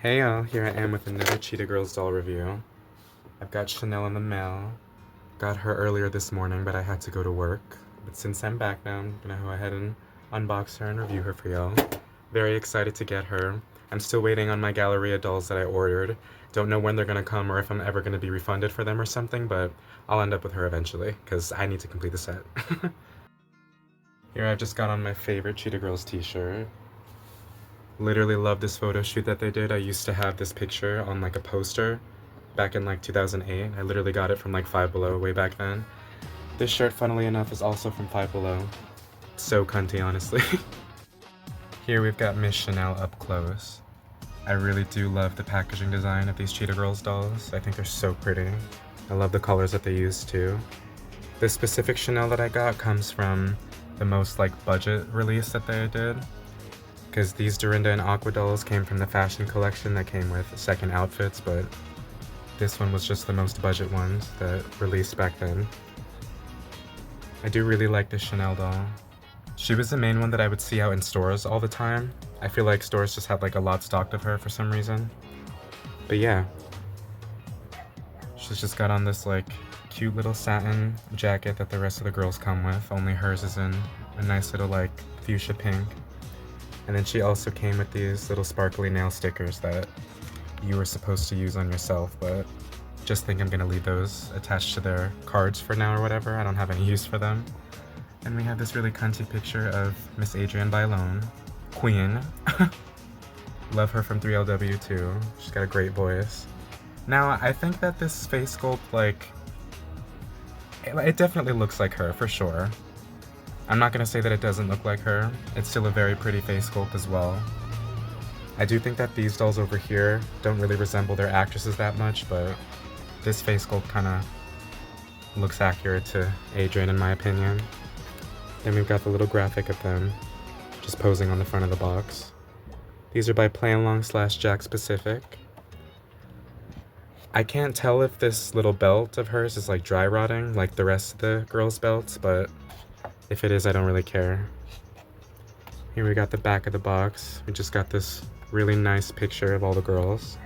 Hey y'all, here I am with another Cheetah Girls doll review. I've got Chanel in the mail. Got her earlier this morning, but I had to go to work. But since I'm back now, I'm gonna go ahead and unbox her and review her for y'all. Very excited to get her. I'm still waiting on my Galleria dolls that I ordered. Don't know when they're gonna come or if I'm ever gonna be refunded for them or something, but I'll end up with her eventually, because I need to complete the set. Here I've just got on my favorite Cheetah Girls t-shirt. Literally love this photo shoot that they did. I used to have this picture on like a poster back in like 2008. I literally got it from like Five Below way back then. This shirt, funnily enough, is also from Five Below. So cunty, honestly. Here we've got Miss Chanel up close. I really do love the packaging design of these Cheetah Girls dolls. I think they're so pretty. I love the colors that they use too. This specific Chanel that I got comes from the most like budget release that they did, because these Dorinda and Aqua dolls came from the fashion collection that came with second outfits, but this one was just the most budget ones that released back then. I do really like this Chanel doll. She was the main one that I would see out in stores all the time. I feel like stores just had like a lot stocked of her for some reason. But yeah, she's just got on this like cute little satin jacket that the rest of the girls come with, only hers is in a nice little like fuchsia pink. And then she also came with these little sparkly nail stickers that you were supposed to use on yourself, but just think I'm gonna leave those attached to their cards for now or whatever. I don't have any use for them. And we have this really cunty picture of Miss Adrienne Bailon, Queen. Love her from 3LW too. She's got a great voice. Now, I think that this face sculpt, like, it definitely looks like her, for sure. I'm not gonna say that it doesn't look like her. It's still a very pretty face sculpt as well. I do think that these dolls over here don't really resemble their actresses that much, but this face sculpt kinda looks accurate to Adrienne in my opinion. Then we've got the little graphic of them just posing on the front of the box. These are by Play Along / Jack Specific. I can't tell if this little belt of hers is like dry rotting like the rest of the girls' belts, but if it is, I don't really care. Here we got the back of the box. We just got this really nice picture of all the girls.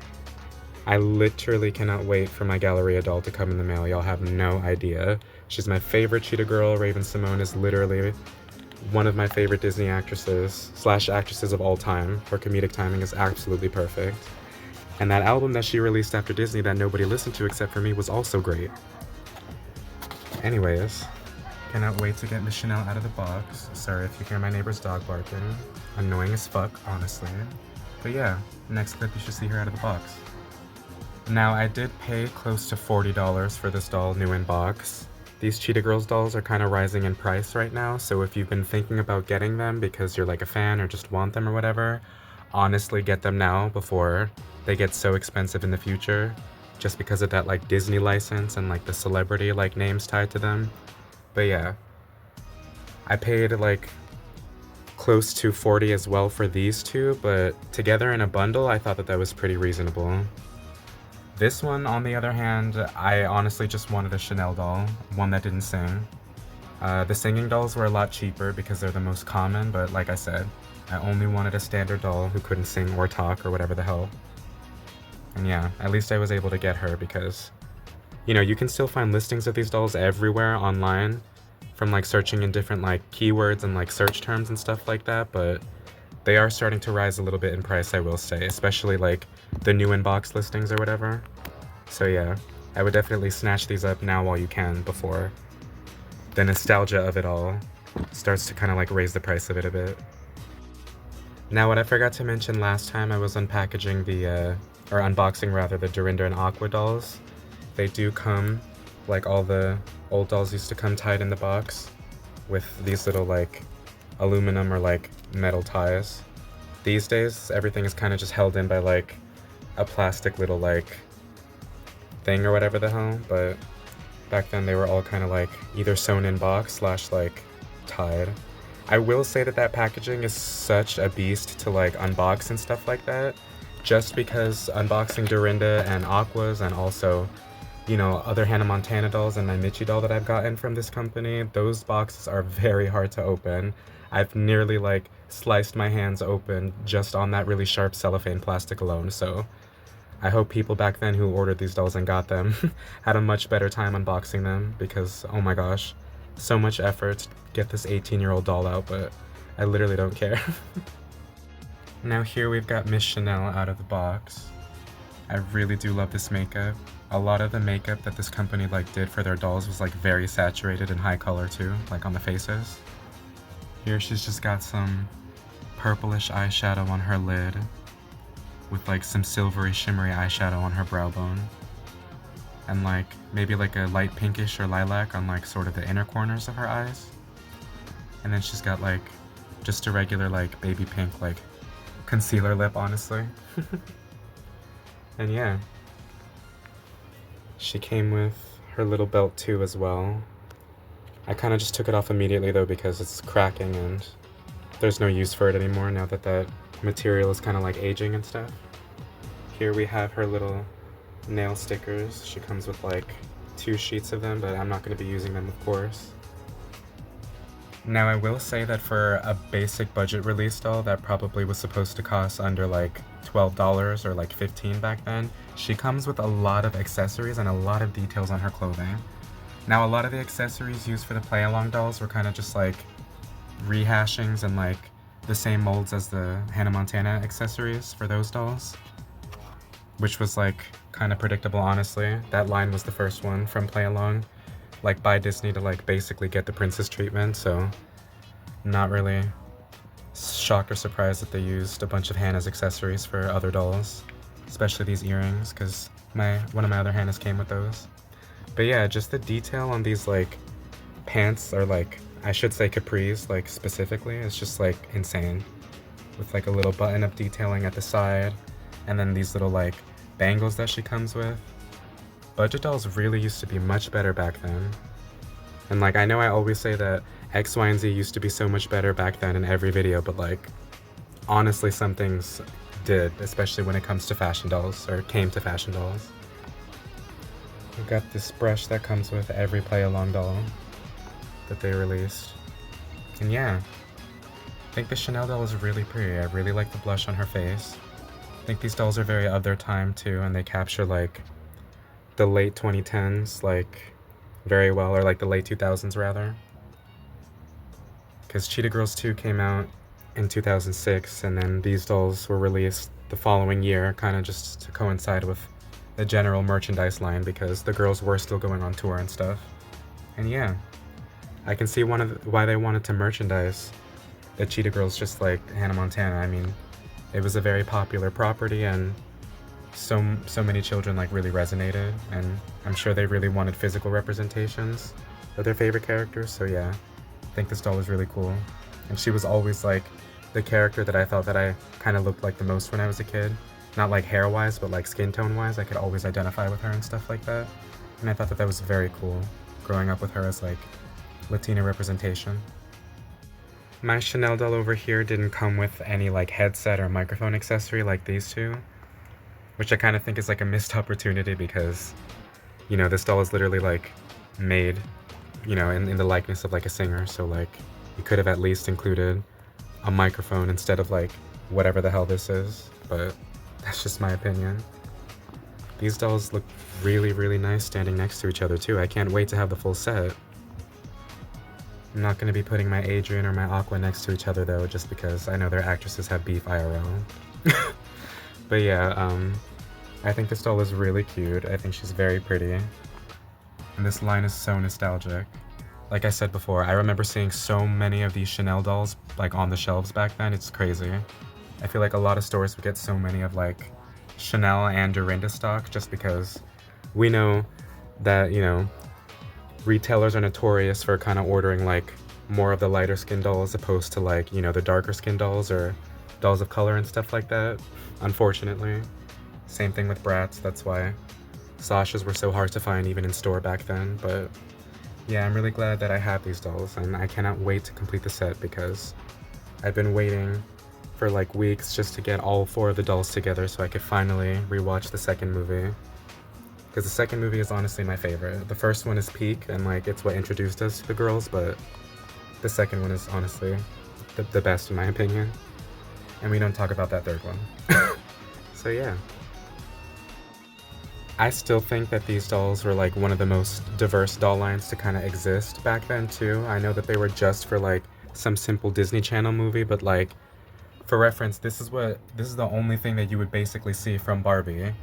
I literally cannot wait for my Galleria doll to come in the mail. Y'all have no idea. She's my favorite Cheetah girl. Raven-Symoné is literally one of my favorite Disney actresses / actresses of all time. Her comedic timing is absolutely perfect. And that album that she released after Disney that nobody listened to except for me was also great. Anyways, cannot wait to get Miss Chanel out of the box. Sorry if you hear my neighbor's dog barking. Annoying as fuck, honestly. But yeah, next clip you should see her out of the box. Now, I did pay close to $40 for this doll new in box. These Cheetah Girls dolls are kind of rising in price right now, so if you've been thinking about getting them because you're like a fan or just want them or whatever, honestly get them now before they get so expensive in the future, just because of that like Disney license and like the celebrity like names tied to them. But yeah, I paid like close to $40 as well for these two, but together in a bundle, I thought that that was pretty reasonable. This one, on the other hand, I honestly just wanted a Chanel doll, one that didn't sing. The singing dolls were a lot cheaper because they're the most common, but like I said, I only wanted a standard doll who couldn't sing or talk or whatever the hell. And yeah, at least I was able to get her because, you know, you can still find listings of these dolls everywhere online from like searching in different like keywords and like search terms and stuff like that, but they are starting to rise a little bit in price, I will say, especially like the new in-box listings or whatever. So yeah, I would definitely snatch these up now while you can before the nostalgia of it all starts to kind of like raise the price of it a bit. Now, what I forgot to mention last time I was unpackaging or unboxing rather, the Dorinda and Aqua dolls. They do come, like all the old dolls used to come tied in the box, with these little like aluminum or like metal ties. These days, everything is kind of just held in by like a plastic little like thing or whatever the hell, but back then they were all kind of like either sewn in box / like tied. I will say that that packaging is such a beast to like unbox and stuff like that, just because unboxing Dorinda and Aquas and also you know, other Hannah Montana dolls and my Mitchie doll that I've gotten from this company, those boxes are very hard to open. I've nearly like sliced my hands open just on that really sharp cellophane plastic alone, so I hope people back then who ordered these dolls and got them had a much better time unboxing them, because oh my gosh, so much effort to get this 18-year-old doll out, but I literally don't care. Now here we've got Miss Chanel out of the box. I really do love this makeup. A lot of the makeup that this company like did for their dolls was like very saturated and high color too, like on the faces. Here she's just got some purplish eyeshadow on her lid with like some silvery shimmery eyeshadow on her brow bone. And like maybe like a light pinkish or lilac on like sort of the inner corners of her eyes. And then she's got like just a regular like baby pink like concealer lip, honestly. And yeah, she came with her little belt too as well. I kind of just took it off immediately though because it's cracking and there's no use for it anymore now that that material is kind of like aging and stuff. Here we have her little nail stickers. She comes with like 2 sheets of them, but I'm not going to be using them, of course. Now I will say that for a basic budget release doll that probably was supposed to cost under like $12 or like $15 back then, she comes with a lot of accessories and a lot of details on her clothing. Now a lot of the accessories used for the play-along dolls were kind of just like rehashings and like the same molds as the Hannah Montana accessories for those dolls, which was like kind of predictable, honestly. That line was the first one from play-along, like by Disney, to like basically get the princess treatment, so not really shocked or surprised that they used a bunch of Hannah's accessories for other dolls, especially these earrings, because one of my other Hannahs came with those. But yeah, just the detail on these like pants, or like I should say capris, like specifically, is just like insane. With like a little button up detailing at the side, and then these little like bangles that she comes with. Budget dolls really used to be much better back then. And like I know I always say that X, Y, and Z used to be so much better back then in every video, but like honestly some things did, especially when it comes to fashion dolls, or came to fashion dolls. We've got this brush that comes with every play-along doll that they released. And yeah, I think the Chanel doll is really pretty. I really like the blush on her face. I think these dolls are very of their time too, and they capture like the late 2010s like very well, or like the late 2000s rather. Because Cheetah Girls 2 came out in 2006, and then these dolls were released the following year, kind of just to coincide with the general merchandise line, because the girls were still going on tour and stuff. And yeah, I can see why they wanted to merchandise the Cheetah Girls just like Hannah Montana. I mean, it was a very popular property, and so many children like really resonated, and I'm sure they really wanted physical representations of their favorite characters. So yeah, I think this doll is really cool. And she was always like the character that I thought that I kind of looked like the most when I was a kid. Not like hair-wise, but like skin tone-wise. I could always identify with her and stuff like that. And I thought that that was very cool, growing up with her as like Latina representation. My Chanel doll over here didn't come with any like headset or microphone accessory like these two, which I kind of think is like a missed opportunity, because, you know, this doll is literally like made, you know, in the likeness of like a singer. So like you could have at least included a microphone instead of like whatever the hell this is, but that's just my opinion. These dolls look really, really nice standing next to each other too. I can't wait to have the full set. I'm not going to be putting my Adrian or my Aqua next to each other though, just because I know their actresses have beef IRL. But yeah, I think this doll is really cute. I think she's very pretty. And this line is so nostalgic. Like I said before, I remember seeing so many of these Chanel dolls like on the shelves back then. It's crazy. I feel like a lot of stores would get so many of like Chanel and Dorinda stock, just because we know that, you know, retailers are notorious for kind of ordering like more of the lighter skin dolls opposed to like, you know, the darker skin dolls or dolls of color and stuff like that, unfortunately. Same thing with Bratz. That's why Sasha's were so hard to find even in store back then. But yeah, I'm really glad that I have these dolls, and I cannot wait to complete the set, because I've been waiting for like weeks just to get all 4 of the dolls together so I could finally rewatch the second movie. Because the second movie is honestly my favorite. The first one is peak, and like it's what introduced us to the girls, but the second one is honestly the best in my opinion. And we don't talk about that third one. So yeah. I still think that these dolls were like one of the most diverse doll lines to kind of exist back then too. I know that they were just for like some simple Disney Channel movie, but like for reference, this is the only thing that you would basically see from Barbie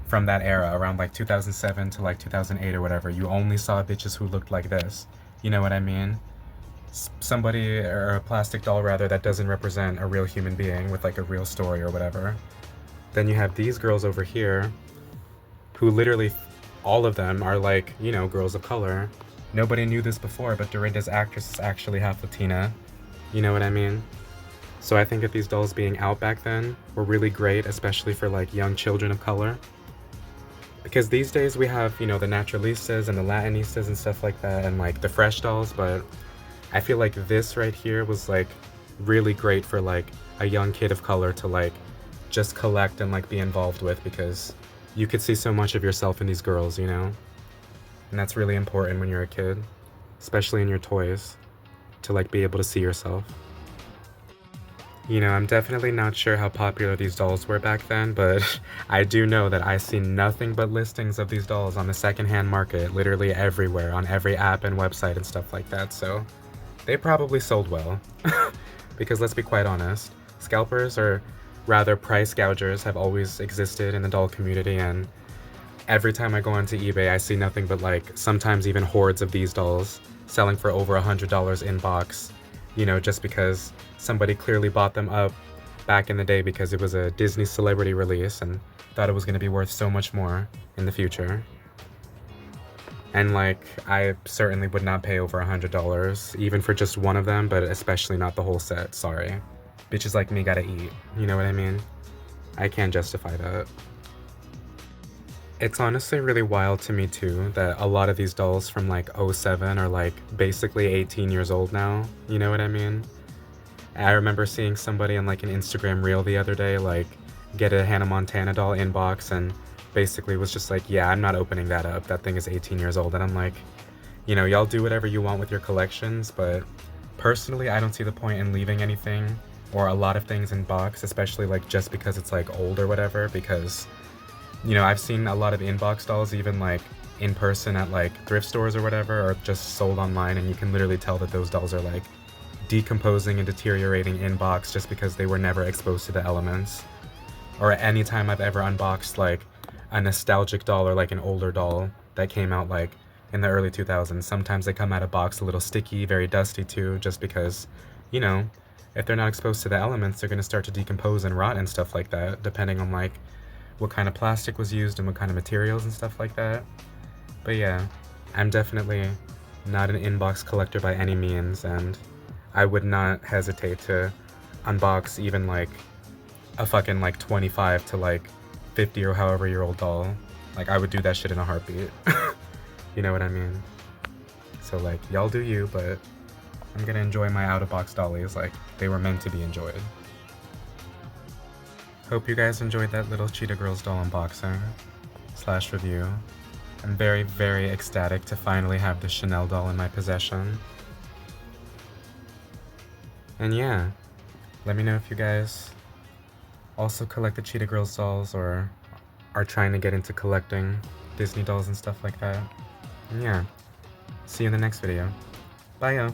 from that era, around like 2007 to like 2008 or whatever. You only saw bitches who looked like this. You know what I mean? Somebody, or a plastic doll rather, that doesn't represent a real human being with like a real story or whatever. Then you have these girls over here who literally, all of them are like, you know, girls of color. Nobody knew this before, but Dorinda's actress is actually half Latina. You know what I mean? So I think that these dolls being out back then were really great, especially for like young children of color. Because these days we have, you know, the Naturalistas and the Latinistas and stuff like that, and like the fresh dolls, but I feel like this right here was like really great for like a young kid of color to like just collect and like be involved with, because you could see so much of yourself in these girls, you know? And that's really important when you're a kid, especially in your toys, to like be able to see yourself. You know, I'm definitely not sure how popular these dolls were back then, but I do know that I see nothing but listings of these dolls on the secondhand market, literally everywhere, on every app and website and stuff like that, so they probably sold well. Because let's be quite honest, scalpers, or rather price gougers, have always existed in the doll community, and every time I go onto eBay, I see nothing but like sometimes even hordes of these dolls selling for over $100 in box, you know, just because somebody clearly bought them up back in the day because it was a Disney celebrity release and thought it was going to be worth so much more in the future. And like, I certainly would not pay over $100 even for just one of them, but especially not the whole set, sorry. Bitches like me gotta eat, you know what I mean? I can't justify that. It's honestly really wild to me too that a lot of these dolls from like 07 are like basically 18 years old now, you know what I mean? I remember seeing somebody on like an Instagram reel the other day like get a Hannah Montana doll inbox and basically was just like, yeah, I'm not opening that up, that thing is 18 years old. And I'm like, you know, y'all do whatever you want with your collections, but personally I don't see the point in leaving anything or a lot of things in box, especially like just because it's like old or whatever, because you know, I've seen a lot of inbox dolls even like in person at like thrift stores or whatever, or just sold online, and you can literally tell that those dolls are like decomposing and deteriorating in box just because they were never exposed to the elements. Or any time I've ever unboxed like a nostalgic doll or like an older doll that came out like in the early 2000s, sometimes they come out of box a little sticky, very dusty too, just because, you know, if they're not exposed to the elements, they're going to start to decompose and rot and stuff like that, depending on like what kind of plastic was used and what kind of materials and stuff like that. But yeah, I'm definitely not an inbox collector by any means, and I would not hesitate to unbox even like a fucking like 25 to like 50 or however year old doll. Like I would do that shit in a heartbeat. You know what I mean? So like, y'all do you, but I'm gonna enjoy my out-of-box dollies like they were meant to be enjoyed. Hope you guys enjoyed that little Cheetah Girls doll unboxing / review. I'm very, very ecstatic to finally have the Chanel doll in my possession. And yeah, let me know if you guys also collect the Cheetah Girls dolls or are trying to get into collecting Disney dolls and stuff like that. And yeah, see you in the next video. Bye, yo!